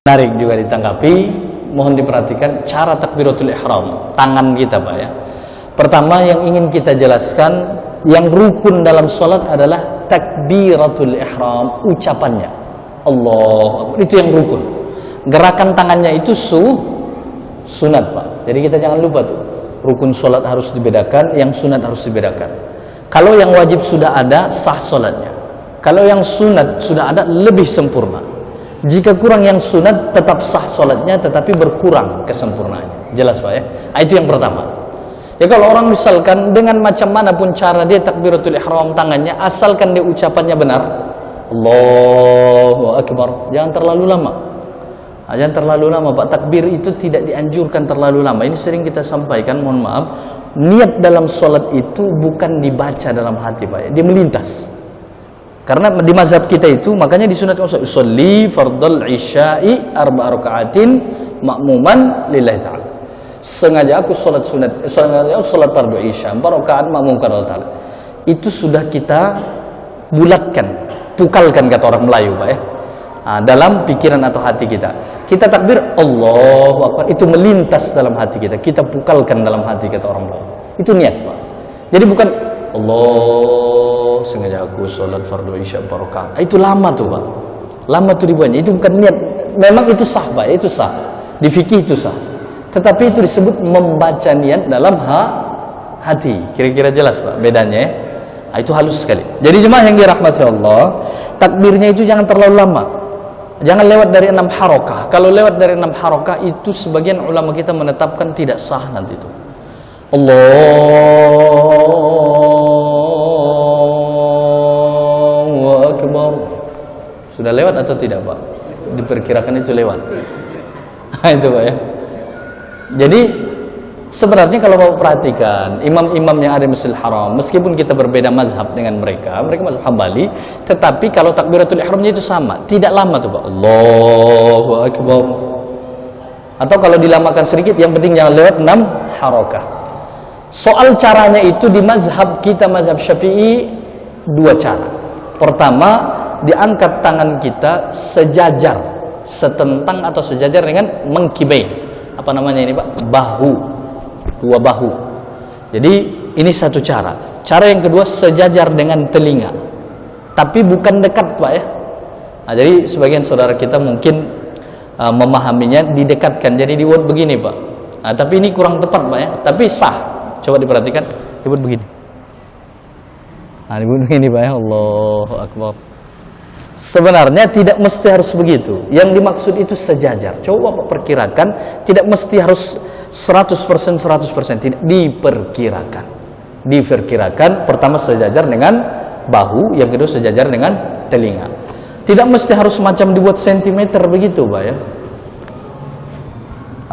Menarik juga ditanggapi, mohon diperhatikan cara takbiratul ihram, tangan kita Pak ya. Pertama yang ingin kita jelaskan, yang rukun dalam sholat adalah takbiratul ihram, ucapannya Allah, itu yang rukun. Gerakan tangannya itu sunat Pak. Jadi kita jangan lupa tuh, rukun sholat harus dibedakan, yang sunat harus dibedakan. Kalau yang wajib sudah ada, sah sholatnya. Kalau yang sunat sudah ada, lebih sempurna. Jika kurang yang sunat, tetap sah sholatnya, tetapi berkurang kesempurnaannya. Jelas Pak ya? Itu yang pertama. Ya kalau orang misalkan dengan macam manapun cara dia takbiratul ihram tangannya, asalkan dia ucapannya benar, Allahu Akbar, jangan terlalu lama. Jangan terlalu lama Pak, takbir itu tidak dianjurkan terlalu lama. Ini sering kita sampaikan, mohon maaf. Niat dalam sholat itu bukan dibaca dalam hati Pak ya, dia melintas. Karena di mazhab kita itu, makanya disunatkan sholli fardal isya'i arba'a raka'atin ma'muman lillahi ta'ala. Sengaja aku sholat sunat, sengaja aku sholat fardu isya 4 rakaat makmum karena ta'ala. Itu sudah kita bulatkan, pukalkan kata orang Melayu Pak ya. Dalam pikiran atau hati kita. Kita takbir Allahu Akbar, itu melintas dalam hati kita. Kita pukalkan dalam hati kata orang Melayu. Itu niat Pak. Jadi bukan Allah, sengaja aku sholat fardu isya 4 rakaat. Itu lama tuh Pak. Lama tuh dibuatnya. Itu bukan niat. Memang itu sah Pak, itu sah. Di fikih itu sah. Tetapi itu disebut membaca niat dalam hati. Kira-kira jelas Pak bedanya ya? Itu halus sekali. Jadi jemaah yang dirahmati Allah, takbirnya itu jangan terlalu lama. Jangan lewat dari 6 harakah. Kalau lewat dari 6 harakah itu sebagian ulama kita menetapkan tidak sah nanti itu. Allahu Akbar. Sudah lewat atau tidak Pak? Diperkirakan itu lewat. Itu Pak ya. Jadi sebenarnya kalau Bapak perhatikan imam-imam yang ada di Masjidil Haram, meskipun kita berbeda mazhab dengan mereka mazhab Hambali, tetapi kalau takbiratul ihramnya itu sama, tidak lama tuh Pak. Allahu Akbar. Atau kalau dilamakan sedikit, yang penting jangan lewat 6 harakah. Soal caranya itu di mazhab kita, mazhab Syafi'i, 2 cara. Pertama, diangkat tangan kita sejajar, setentang atau sejajar dengan mengkibain. Apa namanya ini Pak? Bahu. 2 bahu. Jadi ini satu cara. Cara yang kedua sejajar dengan telinga. Tapi bukan dekat Pak ya. Jadi sebagian saudara kita mungkin memahaminya didekatkan. Jadi dibuat begini Pak. Tapi ini kurang tepat Pak ya. Tapi sah. Coba diperhatikan, dibuat begini. Dibuat begini Pak ya. Allahu Akbar. Sebenarnya tidak mesti harus begitu. Yang dimaksud itu sejajar. Coba Bapak perkirakan, tidak mesti harus 100%, tidak, diperkirakan. Diperkirakan, pertama sejajar dengan bahu, yang kedua sejajar dengan telinga. Tidak mesti harus macam dibuat sentimeter begitu Pak ya.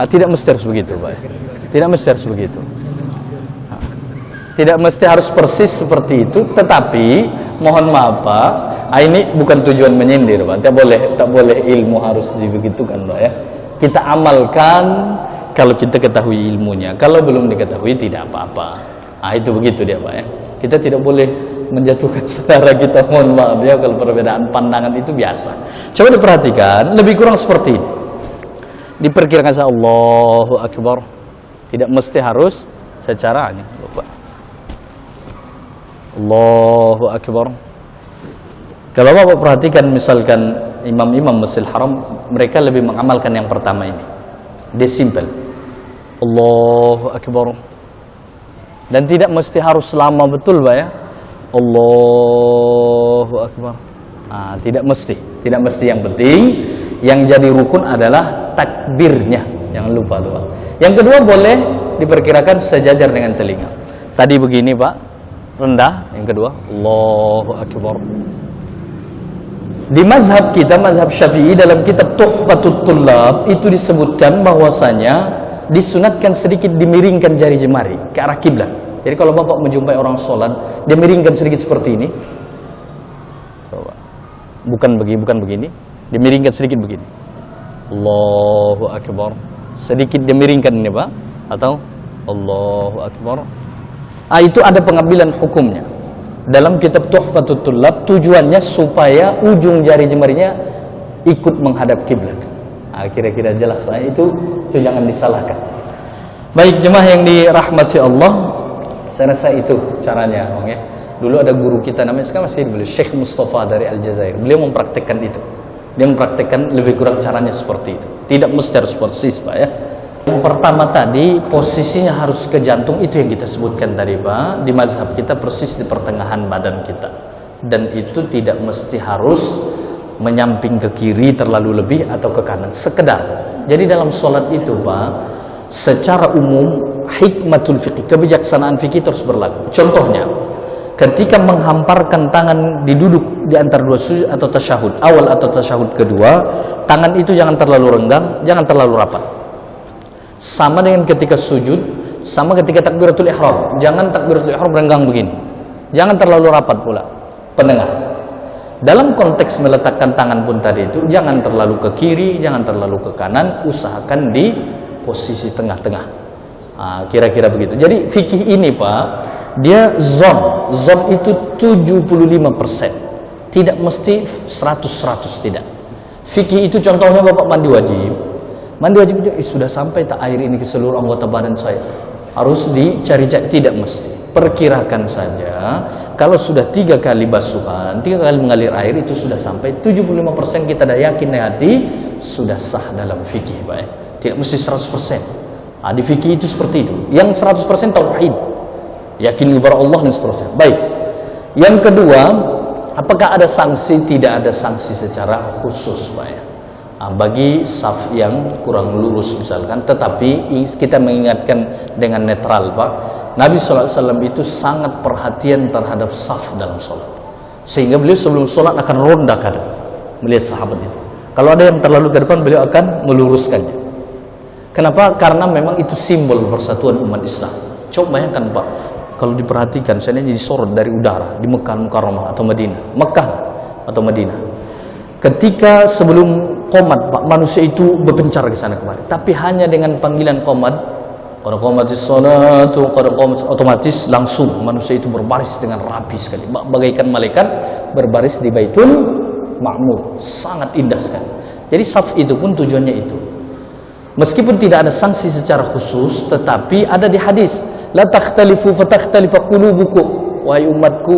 Tidak mesti harus begitu Pak ya. Tidak mesti harus begitu. Tidak mesti harus persis seperti itu, tetapi mohon maaf Pak, ini bukan tujuan menyindir Pak. Tak boleh ilmu harus dibegitukan Pak ya. Kita amalkan kalau kita ketahui ilmunya. Kalau belum diketahui tidak apa-apa. Itu begitu dia Pak ya. Kita tidak boleh menjatuhkan saudara kita, mohon maaf ya, kalau perbedaan pandangan itu biasa. Coba diperhatikan, lebih kurang seperti ini. Diperkirakan saya Allahu Akbar. Tidak mesti harus secara ini, Bapak. Allahu Akbar. Kalau Bapak perhatikan misalkan imam-imam Masjidil Haram, mereka lebih mengamalkan yang pertama ini. Dia simple. Allahu Akbar. Dan tidak mesti harus lama betul Pak ya. Allahu Akbar. Tidak mesti. Tidak mesti, yang penting yang jadi rukun adalah takbirnya. Jangan lupa tuh Pak. Yang kedua boleh diperkirakan sejajar dengan telinga. Tadi begini Pak, rendah. Yang kedua Allahu Akbar. Di mazhab kita, mazhab Syafi'i, dalam kitab Tuhfatut Thullab itu disebutkan bahwasanya disunatkan sedikit dimiringkan jari jemari ke arah kiblat. Jadi kalau Bapak menjumpai orang sholat, dia miringkan sedikit seperti ini. Bukan begini, dimiringkan sedikit begini. Allahu Akbar. Sedikit dimiringkan ini Pak, atau Allahu Akbar. Itu ada pengambilan hukumnya. Dalam kitab Tuhfatut Thullab, tujuannya supaya ujung jari jemarinya ikut menghadap kiblat. Kira-kira jelas Pak. Itu jangan disalahkan. Baik jemaah yang dirahmati Allah, saya rasa itu caranya, Bang, ya. Dulu ada guru kita namanya sekarang masih beliau Syekh Mustafa dari Aljazair. Beliau mempraktekkan itu. Dia mempraktekkan lebih kurang caranya seperti itu. Tidak mesti harus persis, Pak, ya. Yang pertama tadi posisinya harus ke jantung, itu yang kita sebutkan tadi, Pak. Di mazhab kita persis di pertengahan badan kita. Dan itu tidak mesti harus menyamping ke kiri terlalu lebih atau ke kanan, sekedar. Jadi dalam sholat itu, Pak, secara umum hikmatul fiqih, kebijaksanaan fikih terus berlaku. Contohnya, ketika menghamparkan tangan diduduk di antara dua sujud atau tasyahud awal atau tasyahud kedua, tangan itu jangan terlalu renggang, jangan terlalu rapat. Sama dengan ketika sujud, sama ketika takbiratul ihram, jangan takbiratul ihram renggang begini. Jangan terlalu rapat pula, penengah. Dalam konteks meletakkan tangan pun tadi itu, jangan terlalu ke kiri, jangan terlalu ke kanan, usahakan di posisi tengah-tengah. Kira-kira begitu. Jadi fikih ini, Pak, dia zon itu 75%. Tidak mesti 100% tidak. Fikih itu contohnya Bapak mandi wajib. Mandi wajib sudah sampai tak air ini ke seluruh anggota badan saya. Harus dicari-cari, tidak mesti. Perkirakan saja, kalau sudah 3 kali basuhan, 3 kali mengalir air, itu sudah sampai 75% kita dah yakin di hati sudah sah dalam fikih, Pak, ya. Tidak mesti 100%. Di fikih itu seperti itu. Yang 100% tauhid, yakin kepada Allah dan seterusnya. Baik. Yang kedua, apakah ada sanksi? Tidak ada sanksi secara khusus, Pak, ya. Bagi saf yang kurang lurus misalkan, tetapi kita mengingatkan dengan netral, Pak. Nabi SAW itu sangat perhatian terhadap saf dalam sholat, sehingga beliau sebelum sholat akan ronda kadang melihat sahabat itu. Kalau ada yang terlalu ke depan, beliau akan meluruskannya. Kenapa? Karena memang itu simbol persatuan umat Islam. Coba bayangkan, Pak, kalau diperhatikan, seandainya disorot dari udara di Mekah Mukarramah atau Madinah, Mekah atau Madinah, ketika sebelum qomat, Pak, manusia itu berpencar ke sana kemari, tapi hanya dengan panggilan qomat, qad qamatis sholatu, qad qamat, otomatis langsung manusia itu berbaris dengan rapi sekali, bagaikan malaikat berbaris di Baitul Ma'mur. Sangat indah sekali. Jadi saf itu pun tujuannya itu. Meskipun tidak ada sanksi secara khusus, tetapi ada di hadis, la takhtalifu fatakhtalifa qulubukum. Wahai umatku,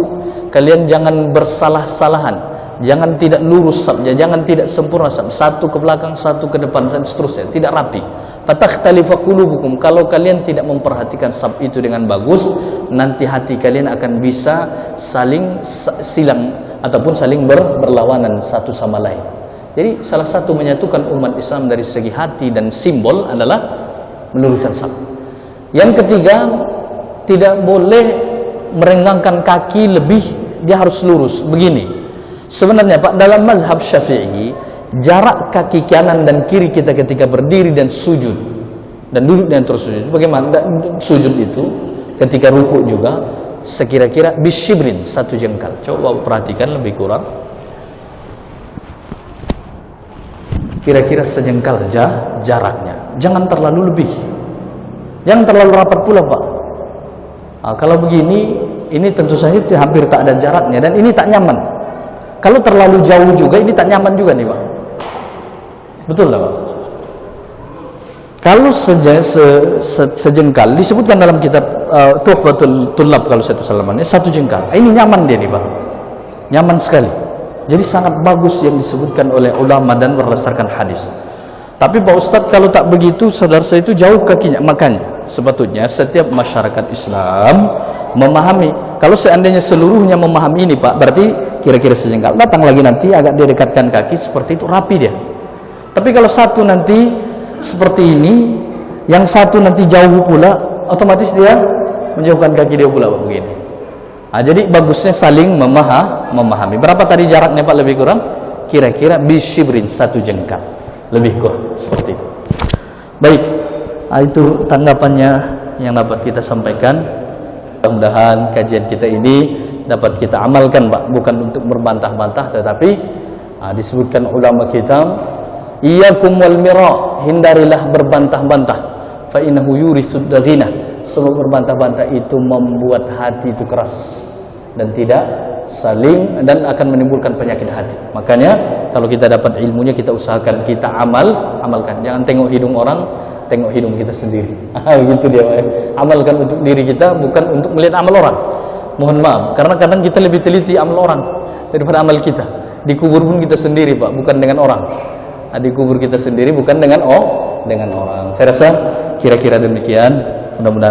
kalian jangan bersalah-salahan. Jangan tidak lurus sabnya, jangan tidak sempurna sab. Satu ke belakang, satu ke depan, dan seterusnya. Tidak rapi. Fatakhtalifa qulubukum. Kalau kalian tidak memperhatikan sab itu dengan bagus, nanti hati kalian akan bisa saling silang ataupun saling berlawanan satu sama lain. Jadi salah satu menyatukan umat Islam dari segi hati dan simbol adalah meluruskan sab. Yang ketiga, tidak boleh merenggangkan kaki lebih, dia harus lurus begini. Sebenarnya, Pak, dalam mazhab Syafi'i, jarak kaki kanan dan kiri kita ketika berdiri dan sujud dan duduk dan terus sujud, bagaimana sujud itu ketika ruku juga sekira-kira bisyibrin, 1 jengkal. Coba perhatikan lebih kurang, kira-kira sejengkal jaraknya. Jangan terlalu lebih, jangan terlalu rapat pula, Pak. Kalau begini, ini tentu saja hampir tak ada jaraknya dan ini tak nyaman. Kalau terlalu jauh juga, ini tak nyaman juga nih, Pak. Betul lah, Pak. Kalau sejengkal, disebutkan dalam kitab Tuhfatul Tullab, kalau saya salamannya 1 jengkal. Ini nyaman dia nih, Pak. Nyaman sekali. Jadi sangat bagus yang disebutkan oleh ulama dan berdasarkan hadis. Tapi Pak Ustadz, kalau tak begitu, saudara saya itu jauh kakinya. Makanya sebetulnya setiap masyarakat Islam memahami. Kalau seandainya seluruhnya memahami ini, Pak, berarti kira-kira sejengkal. Datang lagi nanti agak dia dekatkan kaki seperti itu, rapi dia. Tapi kalau satu nanti seperti ini, yang satu nanti jauh pula, otomatis dia menjauhkan kaki dia pula, Pak, begini. Jadi bagusnya saling memahami. Berapa tadi jaraknya, Pak, lebih kurang? Kira-kira bisyibrin, 1 jengkal. Lebih kurang seperti itu. Baik, itu tanggapannya yang dapat kita sampaikan. Mudah-mudahan kajian kita ini dapat kita amalkan, Pak, bukan untuk berbantah-bantah, tetapi disebutkan ulama kita, iyyakum wal mira, hindarilah berbantah-bantah, fa innahu yurisud daghina, sebab berbantah-bantah itu membuat hati itu keras dan tidak saling, dan akan menimbulkan penyakit hati. Makanya Kalau kita dapat ilmunya, kita usahakan, kita amalkan. Jangan tengok hidung orang, tengok hidung kita sendiri. Begitu dia, Pak. Amalkan untuk diri kita, bukan untuk melihat amal orang. Mohon maaf, karena kadang kita lebih teliti amal orang daripada amal kita. Dikubur pun kita sendiri, Pak, bukan dengan orang. Dikubur kita sendiri, bukan dengan orang. Saya rasa kira-kira demikian. Mudah-mudahan